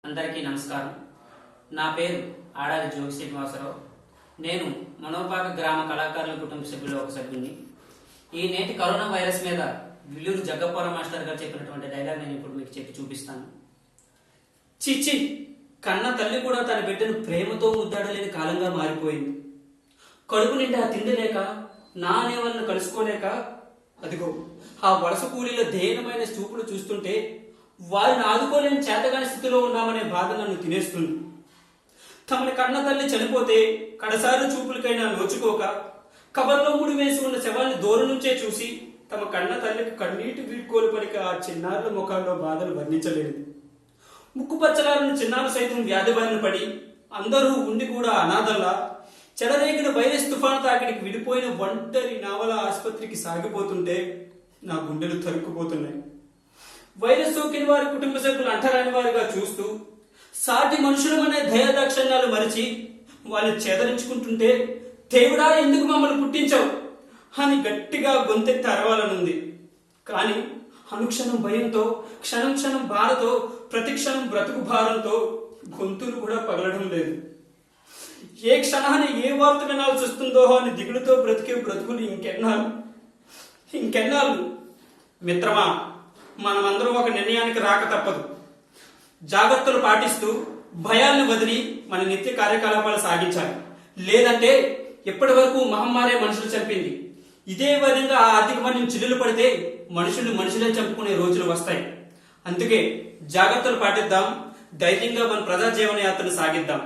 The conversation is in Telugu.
అందరికీ నమస్కారం. నా పేరు ఆడారి జోగి శ్రీనివాసరావు. నేను మనోపాక గ్రామ కళాకారుల కుటుంబ సభ్యులు ఒక సభ్యుని. ఈ నేటి కరోనా వైరస్ మీద విల్లూరు జగ్గప్పవరం మాస్టర్ గారు చెప్పినటువంటి డైలాగ్ నేను ఇప్పుడు మీకు చెప్పి చూపిస్తాను. చిచ్చి, కన్న తల్లి కూడా తన బిడ్డను ప్రేమతో ముద్దాడలేని కాలంగా మారిపోయింది. కడుపు నిండా తిండి లేక నా అనేవాళ్ళను కలుసుకోలేక అదిగో ఆ వలస కూలీల దయనమైన చూపులు చూస్తుంటే వారిని ఆదుకోలేని చేతగాని స్థితిలో ఉన్నామనే బాధ నన్ను తినేస్తుంది. తమని కన్న తల్లి చనిపోతే కడసారి చూపులకైనా నోచుకోక కవర్లో ముడి వేసి ఉన్న శవాన్ని దూరం నుంచే చూసి తమ కన్న తల్లికి కన్నీటి వీడ్కోలు పలిక ఆ చిన్నారుల ముఖాల్లో బాధలు వర్ణించలేదు. ముక్కు పచ్చలారిన చిన్నారు సైతం వ్యాధి బారిన పడి అందరూ ఉండి కూడా అనాథల్లా చెలరేగిన వైరస్ తుఫాను తాకిడికి విడిపోయిన ఒంటరి నావల ఆసుపత్రికి సాగిపోతుంటే నా గుండెలు తరుక్కుపోతున్నాయి. వైరస్ సోకిన వారి కుటుంబ సభ్యులు అంటరాని వారిగా చూస్తూ సాటి మనుషులమనే దయాదాక్షణ్యాలు మరిచి వాళ్ళని చేదరించుకుంటుంటే దేవుడా ఎందుకు మమ్మల్ని పుట్టించావు అని గట్టిగా గొంతెత్తి అరవాలనుంది. కానీ అనుక్షణం భయంతో, క్షణం క్షణం బాధతో, ప్రతిక్షణం బ్రతుకు భారంతో గొంతులు కూడా పగలడం లేదు. ఏ క్షణాన్ని ఏ వార్త వినాల్సి వస్తుందో అని దిగులుతో బ్రతికే బ్రతుకులు ఇంకెన్నాళ్ళు మిత్రమా, మనమందరం ఒక నిర్ణయానికి రాక తప్పదు. జాగ్రత్తలు పాటిస్తూ భయాల్ని వదిలి మన నిత్య కార్యకలాపాలు సాగించాలి. లేదంటే ఎప్పటి వరకు మహమ్మారే మనుషులు చంపింది. ఇదే విధంగా ఆర్థిక మన్యం చిల్లులు పడితే మనుషులే చంపుకునే రోజులు వస్తాయి. అందుకే జాగ్రత్తలు పాటిద్దాం, ధైర్యంగా మన ప్రజా జీవన యాత్రను సాగిద్దాం.